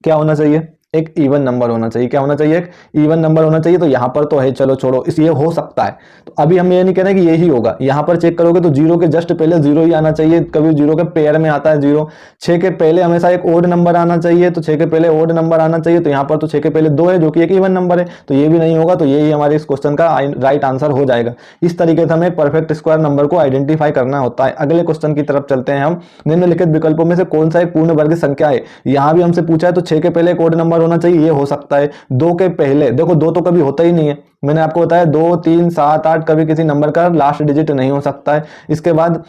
क्या होना चाहिए, एक इवन नंबर होना चाहिए। क्या होना चाहिए, एक इवन नंबर होना चाहिए। तो यहाँ पर तो है, चलो छोड़ो, इस ये हो सकता है। तो अभी हम ये नहीं कह रहे कि यही होगा। यहाँ पर चेक करोगे तो 0 के जस्ट पहले 0 ही आना चाहिए, कभी 0 के पेयर में आता है 0। 6 के पहले हमेशा एक ओड नंबर आना चाहिए, तो 6 के पहले ओड नंबर आना चाहिए। तो यहाँ पर तो 6 के पहले 2 है जो कि एक इवन नंबर है, तो ये भी नहीं होगा। तो यही हमारे इस क्वेश्चन का राइट आंसर हो जाएगा। इस तरीके से हमें एक परफेक्ट स्क्वायर नंबर को आइडेंटिफाई करना होता है। अगले क्वेश्चन की तरफ चलते हैं हम। निम्नलिखित विकल्पों में से कौन सा एक पूर्ण वर्ग संख्या है। यहाँ भी हमसे पूछा है तो 6 के पहले एक ओड नंबर होना चाहिए, ये हो सकता है। 2 के पहले देखो 2 तो कभी होता ही नहीं है, मैंने आपको बताया 2 3 7 8 कभी किसी नंबर का लास्ट डिजिट नहीं हो सकता है। इसके बाद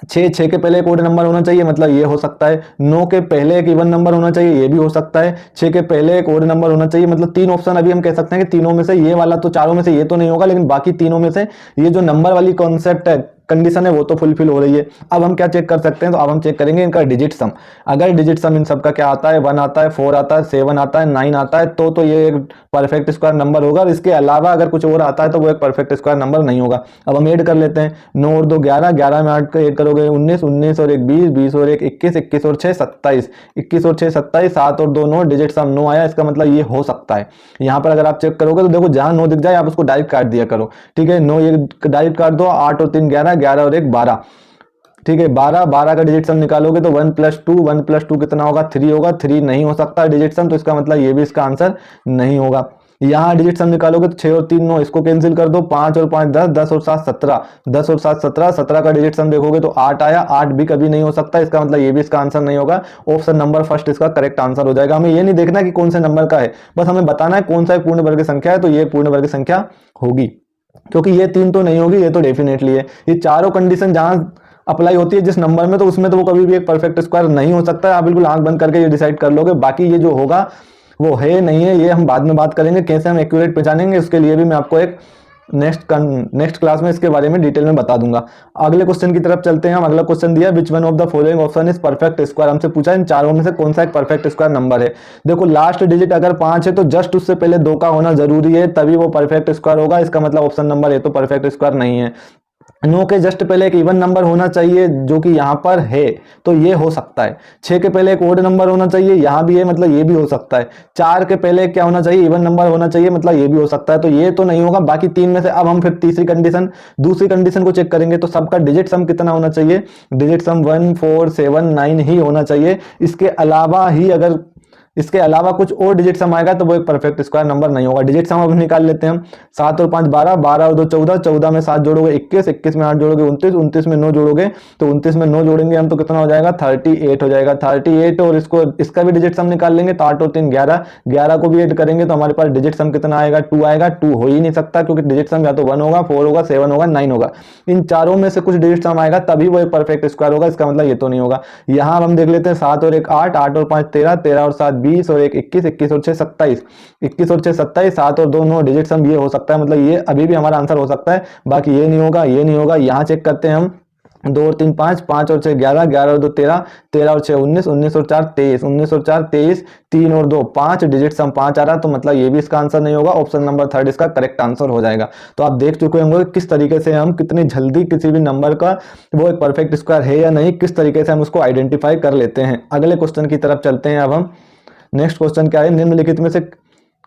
6 के पहले एक ओड नंबर होना चाहिए, मतलब ये हो सकता है। 9 के पहले एक इवन नंबर होना चाहिए, ये भी हो सकता है। 6 के पहले एक ओड नंबर होना चाहिए, मतलब 3 ऑप्शन अभी हम कह सकते हैं कि तीनों में से ये वाला, तो चारों में से ये तो नहीं होगा, लेकिन बाकी तीनों में से ये जो नंबर वाली कॉन्सेप्ट है, कंडीशन है, वो तो फुलफिल हो रही है। अब हम क्या चेक कर सकते हैं, तो अब हम चेक करेंगे इनका डिजिट सम। अगर डिजिट सम इन सब का क्या आता है, 1 आता है, 4 आता है, 7 आता है, 9 आता है, तो ये एक परफेक्ट स्क्वायर नंबर होगा। और इसके अलावा अगर कुछ और आता है तो वो एक परफेक्ट स्क्वायर नंबर नहीं होगा। अब हम ऐड कर लेते हैं, 9 और 2 11, 11 में 8 का ऐड करोगे 19, 19 और 1 20, 20 और 1 21, 21 और 6 27, 21 और 6 27, 7 और 2 9, डिजिट सम 9 आया। इसका मतलब ये हो सकता है। यहाँ पर अगर आप चेक करोगे तो देखो जहां 9 दिख जाए आप उसको डायरेक्ट काट दिया करो। ठीक है, 9 ये डायरेक्ट काट दो, 8 और 3 11, 11 और 1 12। ठीक है, 12 12 का डिजिट सम निकालोगे तो 1 + 2, 1 + 2 कितना होगा, 3 होगा। 3 नहीं हो सकता डिजिट सम, तो इसका मतलब ये भी इसका आंसर नहीं होगा। यहाँ डिजिट सम निकालोगे तो 6 और 3 9, इसको कैंसिल कर दो, 5 और 5 10, 10 और 7 17, 10 और 7 17, 17 का डिजिट सम देखोगे तो 8 आया। 8 भी कभी नहीं हो सकता, इसका मतलब ये भी इसका आंसर नहीं होगा। ऑप्शन नंबर फर्स्ट इसका करेक्ट आंसर हो जाएगा। हमें ये नहीं देखना कि कौन से नंबर का है, बस हमें बताना है कौन सा एक पूर्ण वर्ग संख्या है, तो ये पूर्ण वर्ग संख्या होगी। क्योंकि ये 3 तो नहीं होगी, ये तो डेफिनेटली है। ये चारों कंडीशन जहां अप्लाई होती है जिस नंबर में, तो उसमें तो वो कभी भी एक परफेक्ट स्क्वायर नहीं हो सकता है। आप बिल्कुल आंख बंद करके ये डिसाइड कर लोगे। बाकी ये जो होगा वो है नहीं है, ये हम बाद में बात करेंगे कैसे हम एक्यूरेट पहचानेंगे। उसके लिए भी मैं आपको एक नेक्स्ट क्लास में इसके बारे में डिटेल में बता दूंगा। अगले क्वेश्चन की तरफ चलते हैं हम। अगला क्वेश्चन दिया which one of the following option is perfect square. हमसे पूछा इन चारों में से कौन सा एक परफेक्ट स्क्वायर नंबर है। देखो लास्ट डिजिट अगर 5 है तो जस्ट उससे पहले 2 का होना जरूरी है, तभी वो परफेक्ट स्क्वायर होगा। इसका मतलब ऑप्शन नंबर ए तो परफेक्ट स्क्वायर नहीं है। 9 के जस्ट पहले एक इवन नंबर होना चाहिए जो कि यहाँ पर है, तो ये हो सकता है। 6 के पहले एक ओड नंबर होना चाहिए, यहाँ भी है, मतलब ये भी हो सकता है। 4 के पहले क्या होना चाहिए, इवन नंबर होना चाहिए, मतलब ये भी हो सकता है। तो ये तो नहीं होगा। बाकी 3 में से अब हम फिर दूसरी कंडीशन को चेक करेंगे। तो सबका डिजिट सम कितना होना चाहिए, डिजिट सम 1 4 7 9 ही होना चाहिए। इसके अलावा कुछ और डिजिट सम आएगा तो वो एक परफेक्ट स्क्वायर नंबर नहीं होगा। डिजिट सम अब निकाल लेते हैं हम। 7 और 5 12, 12 और 2 14, 14 में 7 जोड़ोगे 21, 21 में 8 जोड़ोगे 29, 29 में 9 जोड़ोगे तो 29 में 9 जोड़ेंगे हम तो कितना हो जाएगा 38 हो जाएगा। 38 और इसका भी डिजिट सम निकाल लेंगे तो 8 और 3 11, 11 को भी ऐड करेंगे तो हमारे पास डिजिट सम कितना आएगा 2 आएगा। 2 हो ही नहीं सकता क्योंकि डिजिट सम या तो 1 होगा, 4 होगा, 7 होगा, 9 होगा। इन चारों में से कुछ डिजिट सम आएगा तभी वो एक परफेक्ट स्क्वायर होगा। इसका मतलब ये तो नहीं होगा। यहाँ हम देख लेते हैं 7 और 1 8, 8 और 5 13, 13 और 7 20 और 1 21, 21 और 6 27, 21 और 6 27, 7 और 2 9 डिजिट सम ये हो सकता है। मतलब ये अभी भी हमारा आंसर हो सकता है। बाकी ये नहीं होगा, ये नहीं होगा। यहाँ चेक करते हैं हम 2 और 3 5, 5 और 6 11, 11 और 2 13, 13 और 6 19, 19 और 4 23, 19 और 4 23, 3 और 2 5, डिजिट सम 5 आ रहा तो मतलब ये भी इसका आंसर नहीं होगा। ऑप्शन नंबर 3 इसका करेक्ट आंसर हो जाएगा। तो आप देख चुके होंगे किस तरीके से हम कितनी जल्दी किसी भी नंबर का वो एक परफेक्ट स्क्वायर है या नहीं, किस तरीके से हम उसको आइडेंटिफाई कर लेते हैं। अगले क्वेश्चन की तरफ चलते हैं अब हम। नेक्स्ट क्वेश्चन क्या है, निम्नलिखित में से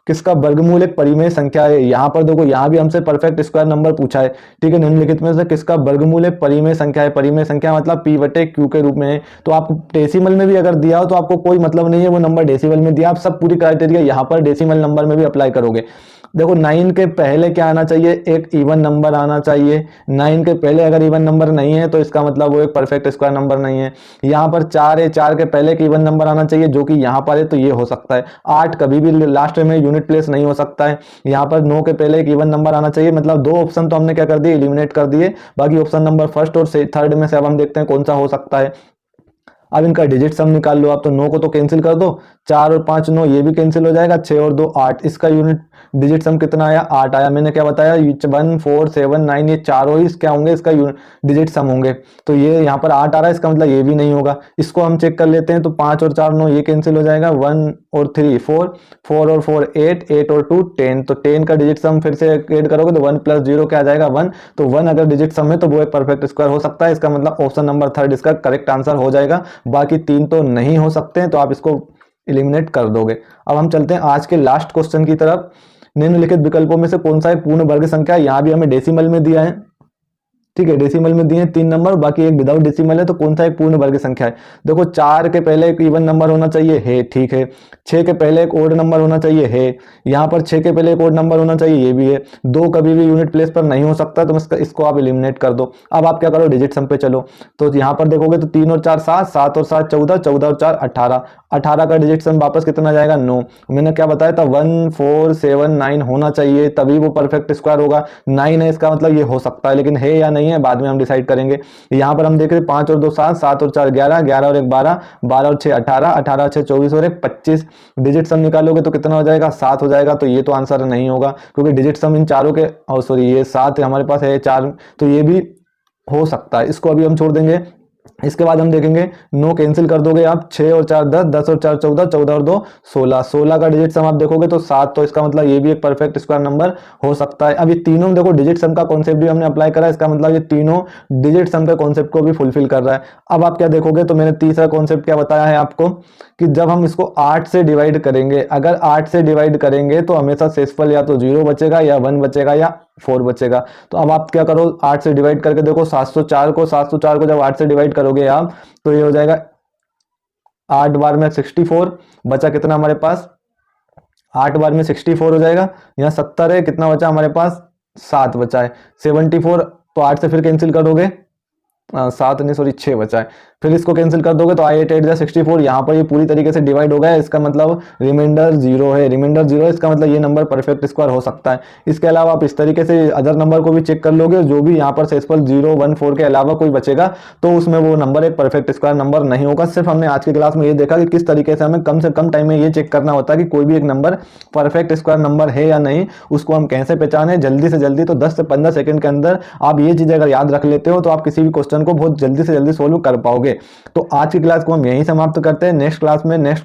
किसका वर्गमूल एक परिमेय संख्या है। यहाँ पर देखो यहाँ भी हमसे परफेक्ट स्क्वायर नंबर पूछा है। ठीक है, निम्नलिखित में से किसका वर्गमूल एक परिमेय संख्या है। परिमेय संख्या मतलब p बटे q के रूप में है। तो आप डेसिमल में भी अगर दिया हो तो आपको कोई मतलब नहीं है वो नंबर डेसिमल में दिया, आप सब पूरी क्राइटेरिया यहाँ पर डेसिमल नंबर में भी अप्लाई करोगे। देखो 9 के पहले क्या आना चाहिए, एक इवन नंबर आना चाहिए। 9 के पहले अगर इवन नंबर नहीं है तो इसका मतलब वो एक परफेक्ट स्क्वायर नंबर नहीं है। यहाँ पर 4 है, 4 के पहले एक इवन नंबर आना चाहिए जो कि यहाँ पर है तो ये हो सकता है। 8 कभी भी लास्ट में यूनिट प्लेस नहीं हो सकता है। यहाँ पर 9 के पहले एक इवन नंबर आना चाहिए। मतलब 2 ऑप्शन तो हमने क्या कर दिए, एलिमिनेट कर दिए। बाकी ऑप्शन नंबर फर्स्ट और थर्ड में से अब हम देखते हैं कौन सा हो सकता है। अब इनका डिजिट सम निकाल लो आप। तो 9 को तो कैंसिल कर दो, 4 और 5 9 ये भी कैंसिल हो जाएगा, 6 और 2 8, इसका यूनिट डिजिट सम कितना आया 8 आया। मैंने क्या बताया 1 4 7 9 ये चारों ही क्या होंगे, इसका डिजिट सम होंगे। तो ये यहाँ पर 8 आ रहा है, इसका मतलब ये भी नहीं होगा। इसको हम चेक कर लेते हैं तो 5 और 4 9 ये कैंसिल हो जाएगा, 1 और 3 4, 4 और 4 8, 8 और 2 10। तो 10 का डिजिट सम फिर से ऐड करोगे तो 1 + 0 क्या आ जाएगा 1। तो 1 अगर डिजिट सम है तो वो एक परफेक्ट स्क्वायर हो सकता है। इसका मतलब ऑप्शन नंबर 3 इसका करेक्ट आंसर हो जाएगा। बाकी 3 तो नहीं हो सकते हैं तो आप इसको एलिमिनेट कर दोगे। अब हम चलते हैं आज के लास्ट क्वेश्चन की तरफ। निम्नलिखित विकल्पों में से कौन सा एक पूर्ण वर्ग संख्या है। यहाँ भी हमें डेसिमल में दिया है। ठीक है, डेसिमल में दिए 3 नंबर, बाकी एक विदाउट डेसिमल है। तो कौन सा एक पूर्ण वर्ग संख्या है। देखो 4 के पहले एक इवन नंबर होना चाहिए है, ठीक है। 6 के पहले एक ओड नंबर होना चाहिए है। यहाँ पर 6 के पहले एक ओड नंबर होना चाहिए, ये भी है। 2 कभी भी यूनिट प्लेस पर नहीं हो सकता तो इसको आप एलिमिनेट कर दो। अब आप क्या करो, डिजिट सम पे चलो। तो यहाँ पर देखोगे तो 3 और 4 7, 7 और 7 14, 14 और 4 18, 18 का डिजिट सम वापस कितना जाएगा 9। मैंने क्या बताया था 1 4 7 9 होना चाहिए तभी वो परफेक्ट स्क्वायर होगा। 9 है, इसका मतलब ये हो सकता है, लेकिन है या नहीं है बाद में हम डिसाइड करेंगे। यहाँ पर हम देख रहे 5 और 2 7, 7 और 4 11, 11 और 1 12, 12 और 6 18, 18 और 6 24 और 1 25। डिजिट सम निकालोगे तो कितना हो जाएगा 7 हो जाएगा। तो ये तो आंसर नहीं होगा क्योंकि डिजिट सम इन चारों के सॉरी ये 7 है हमारे पास है 4, तो ये भी हो सकता है। इसको अभी हम छोड़ देंगे। इसके बाद हम देखेंगे 9 कैंसिल कर दोगे आप, 6 और 4 10, 10 और 4 14, 14 और 2 16, 16 का डिजिट सम आप देखोगे तो 7। तो इसका मतलब ये भी एक परफेक्ट स्क्वायर नंबर हो सकता है। अब ये तीनों देखो डिजिट सम का कॉन्सेप्ट भी हमने अप्लाई करा है। इसका मतलब ये तीनों डिजिट सम के कॉन्सेप्ट को भी फुलफिल कर रहा है। अब आप क्या देखोगे तो मैंने तीसरा कॉन्सेप्ट क्या बताया है आपको कि जब हम इसको 8 से डिवाइड करेंगे, अगर 8 से डिवाइड करेंगे तो हमेशा शेषफल या तो 0 बचेगा या 1 बचेगा या 4 बचेगा। तो अब आप क्या करो 8 से डिवाइड करके देखो 704 को जब 8 से डिवाइड करोगे आप तो ये हो जाएगा 8 बार में 64, बचा कितना हमारे पास 8 बार में 64 हो जाएगा। यहाँ 70 है, कितना बचा हमारे पास 7 बचा है 74। तो 8 से फिर कैंसिल करोगे 7 नहीं सॉरी 6 बचा है। फिर इसको कैंसिल कर दोगे तो आई 8 8 64, यहाँ पर ये पूरी तरीके से डिवाइड हो गया है। इसका मतलब रिमाइंडर 0 है, रिमाइंडर 0 है, इसका मतलब ये नंबर परफेक्ट स्क्वायर हो सकता है। इसके अलावा आप इस तरीके से अदर नंबर को भी चेक कर लोगे, जो भी यहाँ पर सेसफल 0 1 4 के अलावा कोई बचेगा तो उसमें वो नंबर एक परफेक्ट स्क्वायर नंबर नहीं होगा। सिर्फ हमने आज की क्लास में ये देखा कि किस तरीके से हमें कम से कम टाइम में ये चेक करना होता है कि कोई भी एक नंबर परफेक्ट स्क्वायर नंबर है या नहीं, उसको हम कैसे पहचाने जल्दी से जल्दी। तो 10 से 15 सेकंड के अंदर आप ये चीज़ अगर याद रख लेते हो तो आप किसी भी क्वेश्चन को बहुत जल्दी से जल्दी सोल्व कर पाओगे। तो आज की क्लास को हम यहीं समाप्त करते हैं। नेक्स्ट क्लास में नेक्स्ट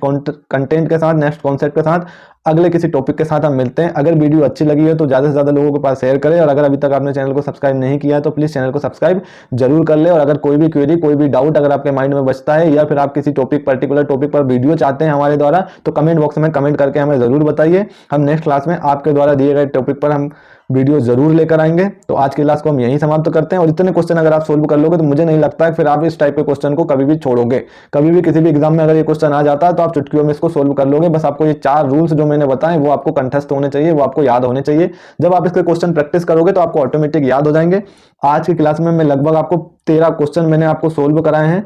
कंटेंट के साथ, नेक्स्ट कॉन्सेप्ट के साथ, अगले किसी टॉपिक के साथ हम मिलते हैं। अगर वीडियो अच्छी लगी है तो ज़्यादा से ज़्यादा लोगों के पास शेयर करें, और अगर अभी तक आपने चैनल को सब्सक्राइब नहीं किया है तो प्लीज़ चैनल को सब्सक्राइब जरूर कर ले। और अगर कोई भी क्वेरी, कोई भी डाउट अगर आपके माइंड में बचता है, या फिर आप किसी टॉपिक पर्टिकुलर टॉपिक पर वीडियो चाहते हैं हमारे द्वारा, तो कमेंट बॉक्स में कमेंट करके हमें ज़रूर बताइए। हम नेक्स्ट क्लास में आपके द्वारा दिए गए टॉपिक पर हम वीडियो जरूर लेकर आएंगे। तो आज की क्लास को हम यहीं समाप्त करते हैं। और इतने क्वेश्चन अगर आप सोल्व कर लोगे तो मुझे नहीं लगता है फिर आप इस टाइप के क्वेश्चन को कभी भी छोड़ोगे। कभी भी किसी भी एग्जाम में अगर ये क्वेश्चन आ जाता है तो आप चुटकियों में इसको सोल्व कर लोगे। बस आपको ये 4 रूल्स जो मैंने बताए वो आपको कंठस्थ होने चाहिए, वो आपको याद होने चाहिए। जब आप इसके क्वेश्चन प्रैक्टिस करोगे तो आपको ऑटोमेटिक याद हो जाएंगे। आज की क्लास में मैं लगभग आपको 13 क्वेश्चन मैंने आपको सोल्व कराए हैं,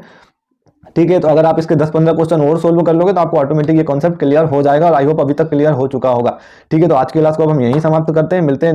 ठीक है। तो अगर आप इसके 10-15 क्वेश्चन और सोल्व कर लोगे तो आपको ऑटोमेटिक ये कॉन्सेप्ट क्लियर हो जाएगा, और आई होप अभी तक क्लियर हो चुका होगा, ठीक है। तो आज की क्लास को अब हम यहीं समाप्त करते हैं, मिलते हैं